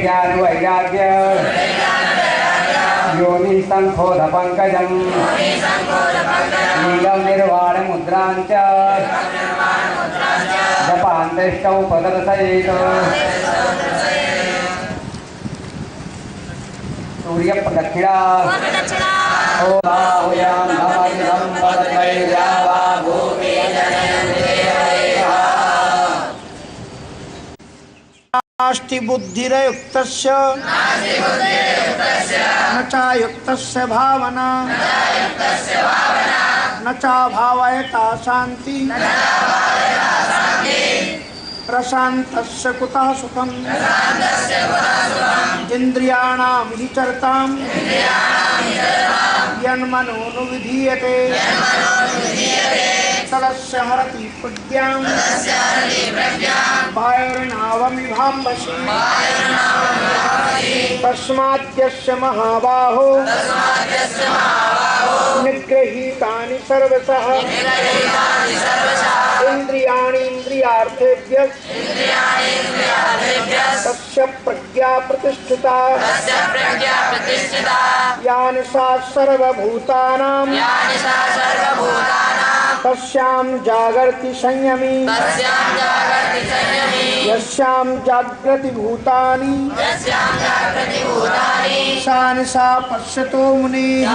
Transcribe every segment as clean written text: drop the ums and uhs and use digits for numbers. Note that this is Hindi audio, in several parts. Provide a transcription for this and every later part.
ज्ञान वैराग्य योनि संखोध पंकजम नीलम निर्वाण मुद्रांच जपांतष्टौ पदरसयेत सूर्य प्रदक्षिणा ओ बाहुयाम नमः पदत्रय्यावा भूमि नास्ति बुद्धिरयुक्तस्य न चायुक्तस्य भावना न चाभावयता शांति प्रशान्तस्य कुतः सुखम् इंद्रियाणां हि चरतां यन्मनोनुविधीयते तदस्य हरति प्रज्ञां वायुर्नावमिवाम्भसि तस्माद्यस्य महाबाहो निगृहीतानि सर्वशः इंद्रियाणि इंद्रियार्थेभ्यः तस्य प्रज्ञा प्रतिष्ठिता यानि सा सर्वभूतानां तस्यां जागर्ति संयमी यस्यां जागृति भूतानि सा निशा पश्यतो मुनिः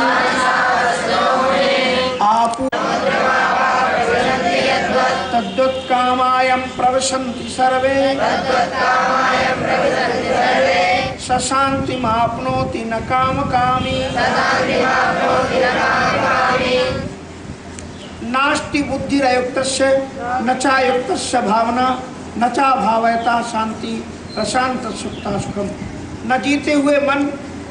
आपु तद्वत्कामायं प्रविशन्ति सर्वे सशान्तिमाप्नोति न कामकामी नास्ति बुद्धिरयुक्तस्य न चायुक्तस्य भावना न चा भावयता शांति प्रशांत सुखता सुखम। न जीते हुए मन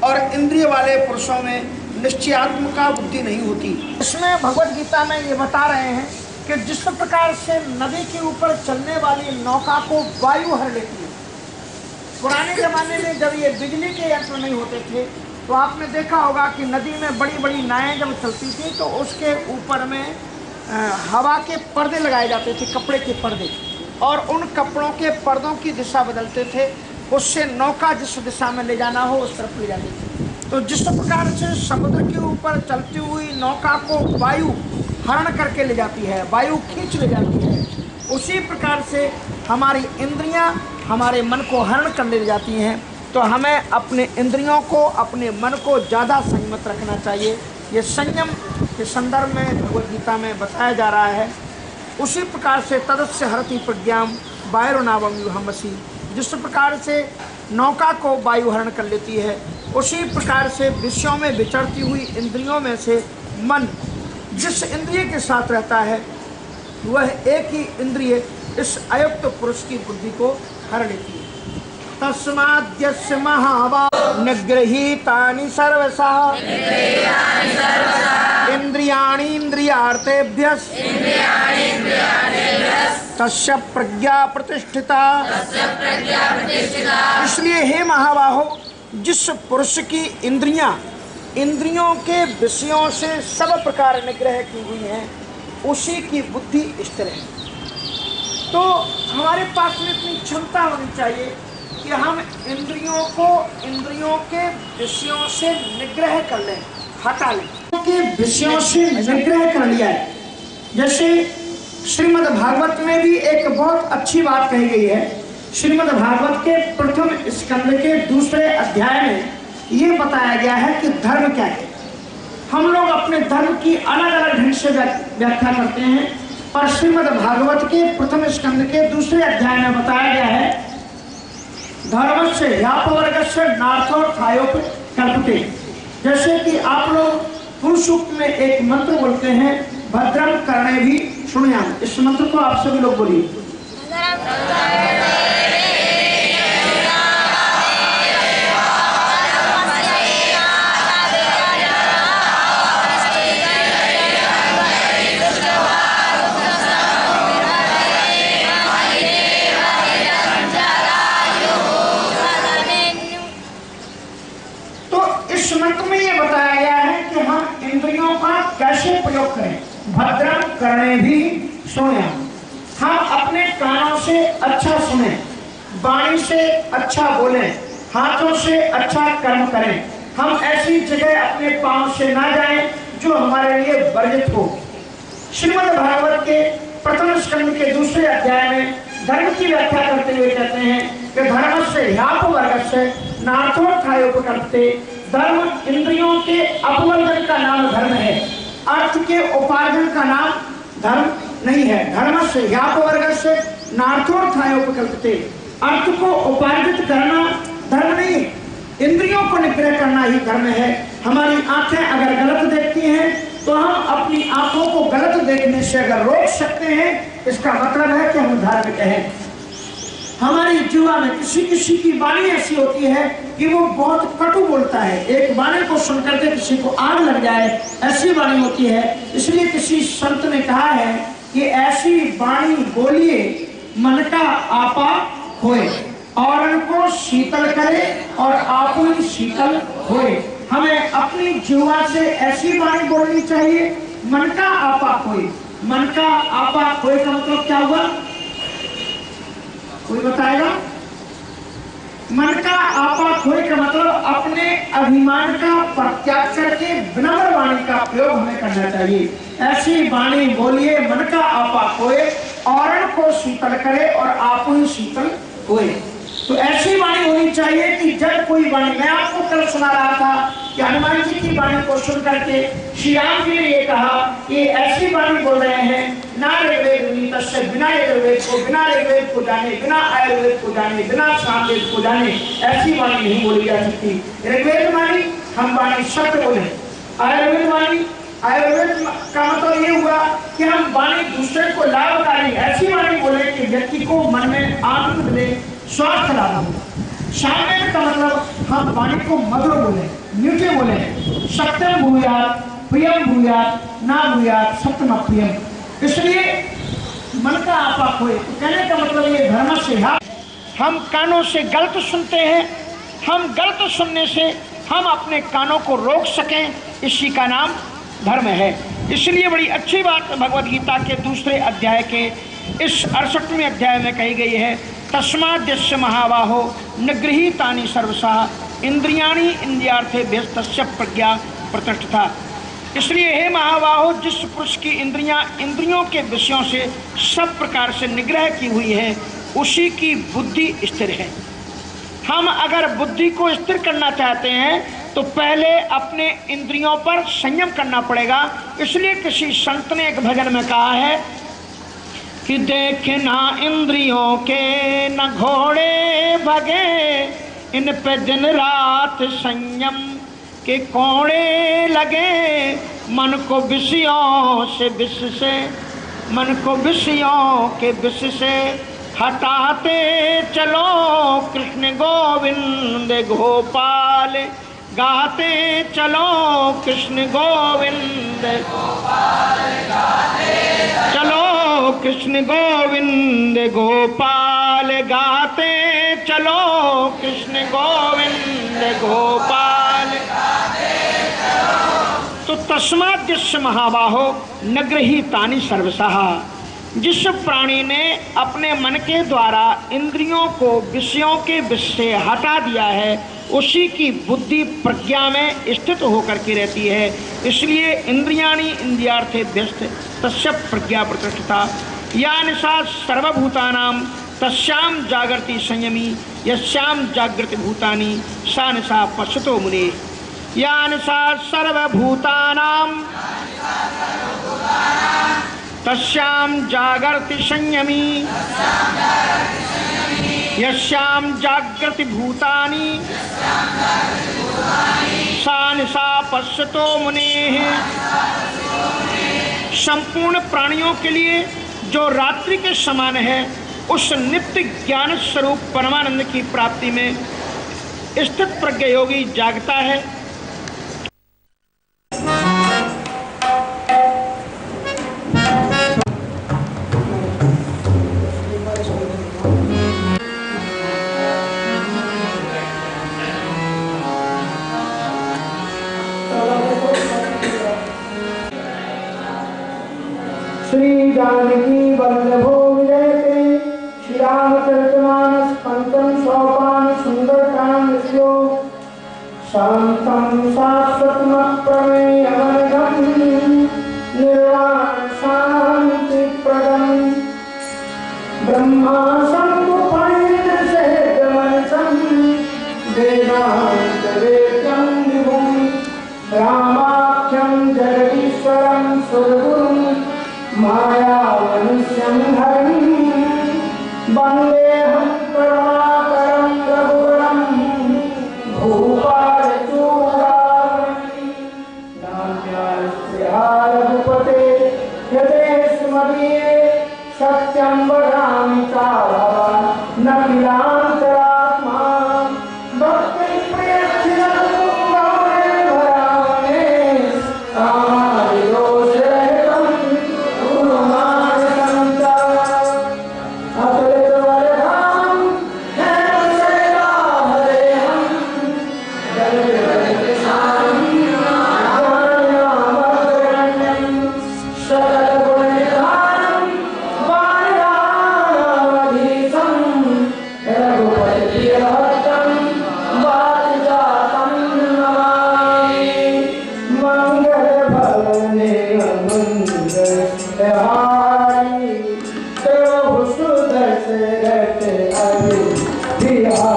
और इंद्रिय वाले पुरुषों में निश्चयात्मका बुद्धि नहीं होती। इसमें भगवत गीता में ये बता रहे हैं कि जिस प्रकार से नदी के ऊपर चलने वाली नौका को वायु हर लेती है। पुराने जमाने में जब ये बिजली के यंत्र नहीं होते थे तो आपने देखा होगा कि नदी में बड़ी बड़ी नावें जब चलती थी तो उसके ऊपर में हवा के पर्दे लगाए जाते थे, कपड़े के पर्दे, और उन कपड़ों के पर्दों की दिशा बदलते थे, उससे नौका जिस दिशा में ले जाना हो उस तरफ ले जाती थी। तो जिस प्रकार से समुद्र के ऊपर चलती हुई नौका को वायु हरण करके ले जाती है, वायु खींच ले जाती है, उसी प्रकार से हमारी इंद्रियां हमारे मन को हरण कर ले जाती हैं। तो हमें अपने इंद्रियों को, अपने मन को ज़्यादा संयमित रखना चाहिए। ये संयम के संदर्भ में भगवद गीता में बताया जा रहा है। उसी प्रकार से तदस्य हरति प्रज्ञां वायुर्नावमिवाम्भसि, जिस प्रकार से नौका को वायु हरण कर लेती है, उसी प्रकार से विषयों में विचरती हुई इंद्रियों में से मन जिस इंद्रिय के साथ रहता है वह एक ही इंद्रिय इस अयुक्त पुरुष की बुद्धि को हर लेती है। तस्माद्यस्य महाबाहो निगृहीतानि सर्वशः इंद्रियाणि इंद्रियार्थेभ्यः तस्य प्रज्ञा प्रतिष्ठिता। इसलिए हे महाबाहो, जिस पुरुष की इंद्रियों के विषयों से सब प्रकार निग्रह की हुई हैं, उसी की बुद्धि स्थिर है। तो हमारे पास में इतनी क्षमता होनी चाहिए कि हम इंद्रियों को इंद्रियों के विषयों से निग्रह कर लें, हटा लें। के विषयों से निग्रह कर लिया है। जैसे श्रीमद् भागवत में भी एक बहुत अच्छी बात कही गई है। श्रीमद् भागवत के प्रथम स्कंद के दूसरे अध्याय में ये बताया गया है कि धर्म क्या है। हम लोग अपने धर्म की अलग अलग ढंग से व्याख्या करते हैं, पर श्रीमद् भागवत के प्रथम स्कंद के दूसरे अध्याय में बताया गया है धर्म से व्यापवर्ग से नार्थोर्थायोप कल्पते। जैसे कि आप लोग पुरुष सूक्त में एक मंत्र बोलते हैं, भद्रम करणे भी सुनियाम। इस मंत्र को आप सभी लोग बोलिए। कैसे प्रयोग करें? भद्रम करणे भी सुने, हम अपने कानों से अच्छा सुने, वाणी से अच्छा बोलें, हाथों से अच्छा कर्म करें। हम ऐसी जगह अपने पांव से ना जाएं जो हमारे लिए वर्जित हो। श्रीमद् भागवत के प्रथम स्कंद के दूसरे अध्याय में धर्म की व्याख्या करते हुए कहते हैं कि धर्म से ह्याप वर्ग से नार्थोत्थायोपकल्पते, धर्म इंद्रियों के अपवर्जन का नाम धर्म है, अर्थ के उपार्जन का नाम धर्म नहीं है। धर्म से ह्याप वर्ग से नार्थोत्थायोपकल्पते, अर्थ को उपार्जित करना धर्म नहीं, इंद्रियों को निग्रह करना ही धर्म है। हमारी आंखें अगर गलत देखती हैं तो हम अपनी आंखों को गलत देखने से अगर रोक सकते हैं, इसका मतलब है कि हम धार्मिक हैं। हमारी जीवा में किसी किसी की वाणी ऐसी होती है कि वो बहुत कटु बोलता है, एक वाणी को सुनकर के किसी को आग लग जाए, ऐसी वाणी होती है। इसलिए किसी संत ने कहा है कि ऐसी वाणी बोलिए मन का आपा होए, और उनको शीतल करे और आप ही शीतल होए। हमें अपनी जीवा से ऐसी वाणी बोलनी चाहिए, मन का आपा खोए। मन का आपा खोए का मतलब क्या हुआ, कोई बताएगा? मन का आपा खोए का मतलब अपने अभिमान का परित्याग करके विनम्र वाणी का प्रयोग हमें करना चाहिए। ऐसी वाणी बोलिए मन का आपा खोए, और को शीतल करे और आप ही शीतल होए। तो ऐसी वाणी होनी चाहिए कि जब कोई वाणी, मैं आपको कल सुना रहा था कि हनुमान जी की वाणी को सुन करके श्री राम जी ने ये कहा कि ऐसी वाणी बोल रहे हैं, ना ऋग्वेद तस्य, बिना यजुर्वेद को, बिना ऋग्वेद को जाने, बिना आयुर्वेद को जाने, बिना सामवेद को जाने ऐसी वाणी नहीं बोली जा सकती। ऋग्वेद वाणी हम वाणी सत्य बोले, आयुर्वेद वाणी, आयुर्वेद का मतलब ये हुआ कि हम वाणी दूसरे को लाभकारी ऐसी वाणी बोले कि व्यक्ति को मन में आनंद मिले, स्वास्थ्य लाभ हो। सामवेद का मतलब हम वाणी को मधुर बोले, मीठे बोले, सत्यम भूयात्, प्रियम भूयात्, ना भूयात् सत्यम अप्रियम। इसलिए मन का आपा खोए, तो कहने का मतलब ये धर्म से हम कानों से गलत सुनते हैं, हम गलत सुनने से हम अपने कानों को रोक सकें, इसी का नाम धर्म है। इसलिए बड़ी अच्छी बात भगवद गीता के दूसरे अध्याय के इस 68वें अध्याय में कही गई है, तस्माद्यस्य महाबाहो न गृहीतानि सर्वशः इंद्रियाणि इंद्रियार्थे व्यस्तस्य प्रज्ञा प्रतिष्ठिता। इसलिए हे महाबाहो, जिस पुरुष की इंद्रियां इंद्रियों के विषयों से सब प्रकार से निग्रह की हुई है, उसी की बुद्धि स्थिर है। हम अगर बुद्धि को स्थिर करना चाहते हैं तो पहले अपने इंद्रियों पर संयम करना पड़ेगा। इसलिए किसी संत ने एक भजन में कहा है कि देखे ना इंद्रियों के न घोड़े भगे, इन पे दिन रात संयम के कोड़े लगे, मन को विषयों से विष से, मन को विषयों के विष से हटाते चलो, कृष्ण गोविंद गोपाल गाते चलो, कृष्ण गोविंद चलो, कृष्ण गोविंद गोपाल गाते चलो, कृष्ण गोविंद गोपाल गाते चलो। तो तस्माद्यस्य महाबाहो न गृहीतानि सर्वशः, जिस प्राणी ने अपने मन के द्वारा इंद्रियों को विषयों के विष से हटा दिया है, उसी की बुद्धि प्रज्ञा में स्थित होकर के रहती है। इसलिए इंद्रियाणि इंद्रियार्थे व्यस्त तस्य प्रज्ञा प्रतिष्ठिता। या निशा सर्वभूतानां तस्याम जागृति संयमी, यस्याम जागृति भूतानि सा निशा पश्यतो मुने। या निशा सर्वभूतानां तस्याम जागृति संयमी, यस्याम जागृति भूतानि सा निशा पश्यतो मुनेः। संपूर्ण प्राणियों के लिए जो रात्रि के समान है, उस नित्य ज्ञान स्वरूप परमानंद की प्राप्ति में स्थित प्रज्ञ योगी जागता है। श्री जानकी वल्लभो विजयते, श्री रामचरितमानस ब्रह्मा शंभु पंडित सहजमनसं वेदांत वेद्यं विभुं रामाख्यं जगदीश्वरं सुरगुरुं मायामनुष्यं हरिं वन्देऽहं करुणाकरं रघुवरं भूपालचूडामणिं नान्यास्त्रिया रघुपते यदेष मदीये सत्यं वदामि चाभवान् न किलान्तरात्मा भक्तिं प्रयच्छिनं भवने भरामहे कामादिदोषरहितं गुरुमानसं च अतुलितवरदां हेमशैलाभरेहं जगद्गुरुसारं ज्ञानामृतगण्यं सकलगुणनिधानं वाणिरामधीशं रघुपतिप्रियभक्तं वादिजातं नमामि मंगलभवने मंगलहारी प्रभु सुदशरथ अभिधिहारी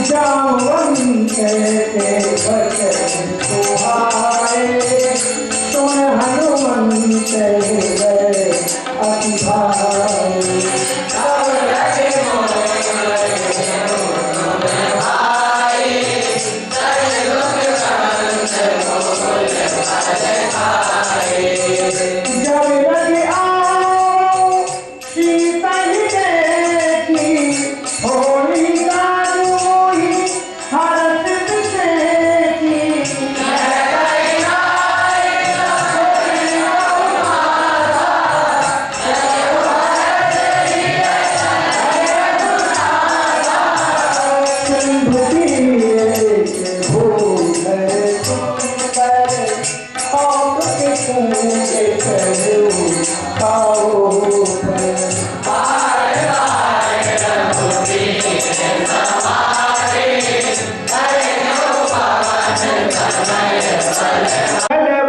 जामवंत के वचन सुहाए सुन हनुमंत हृदय अति भाई जब लगे आओ सीता ही देखी होली का दूही हरत बिसेकी सिंधु तीरे भूधर सुंदर आप के पूजे करो पाओ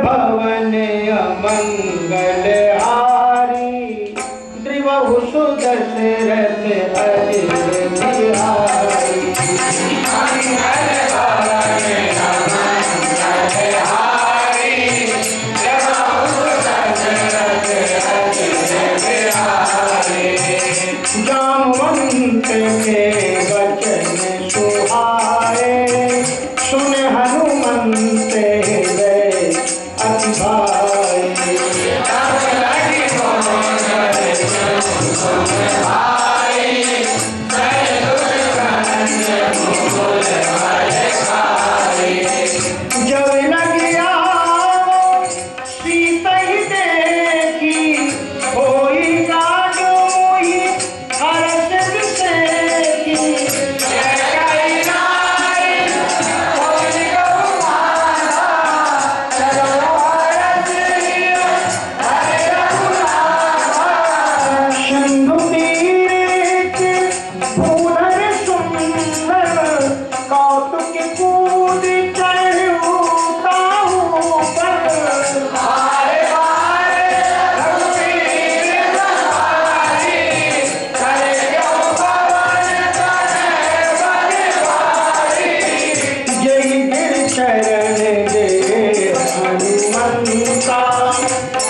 भवन मंगलहारी द्रिवहु सुदशरथ अजितहारी जामवंत के वचन सुहाए सुन हनुमंत हृदय अति भाई जब लगी आओ सीता ही देखी होई का डोही हरस बिसेकी सिंधु तीरे भूधर सुंदर कौतुक कूद चढ़ू ताहू पर जय गिर शरण दे हनुमंता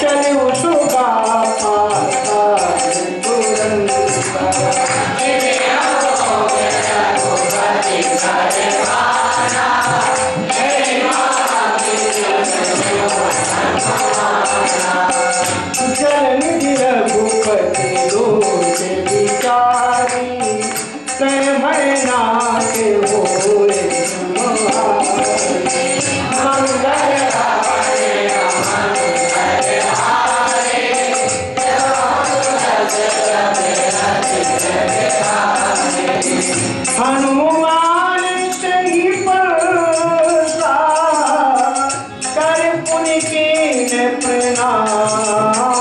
चलू सुगा चरण रघुपति दोष विचारी कर मरना के होए हनुमान सही परसा कर पुनि कीन प्रणाम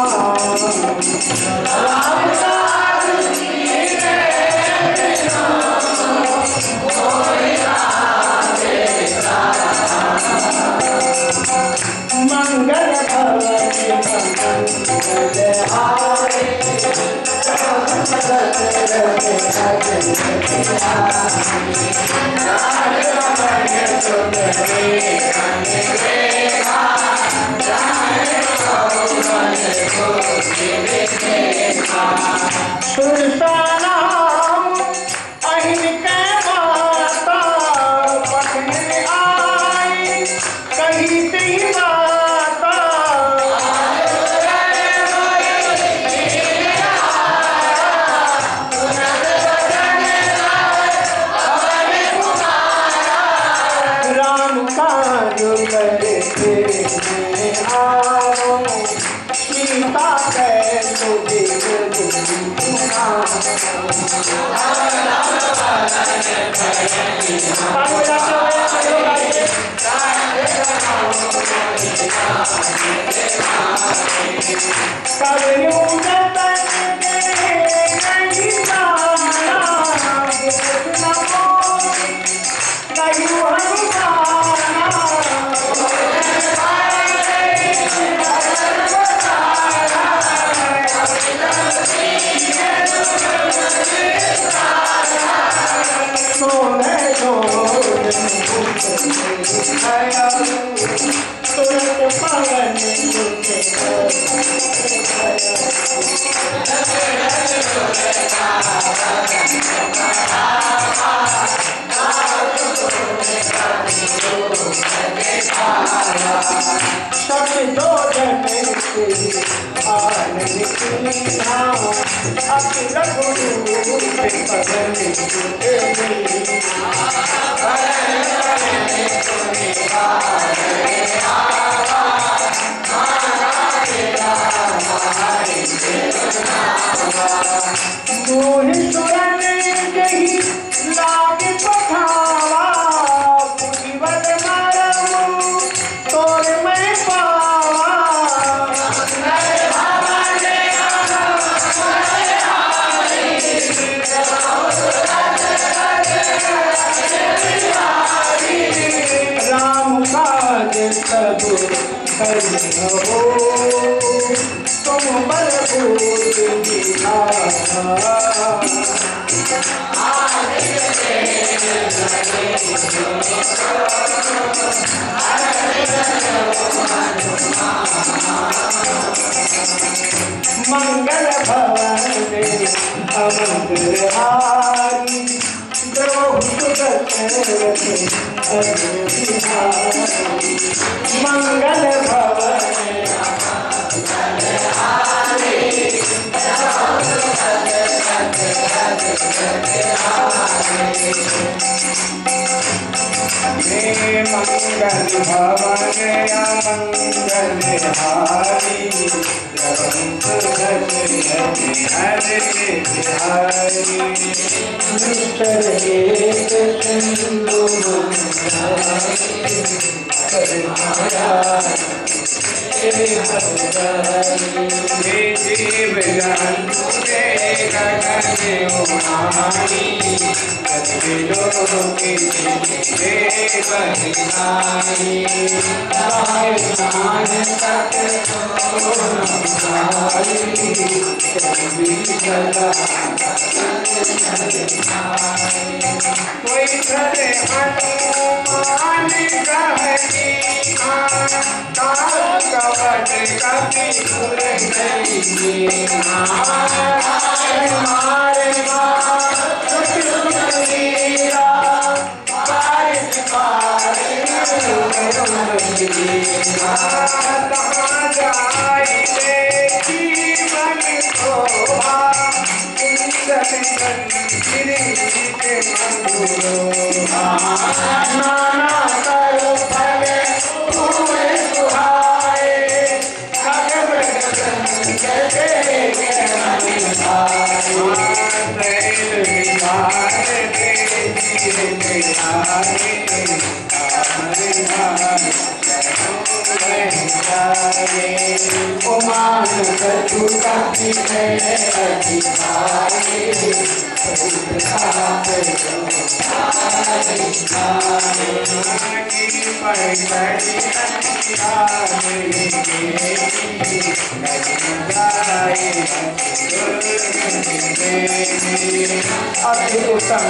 मंगल भवन अमंगलहारी मंगल भवन मंगल भवन अमंगलहारी हरे बिहारी मिस्टर एक सिंधु जीव जंतु के गगने उड़ानी लोकी कोई धरे हनुमान कहनी कवट कभी भूल गई मारे जीवन शोभा नाना कर फल फूल सुहाए अधिकारी अति उत्तम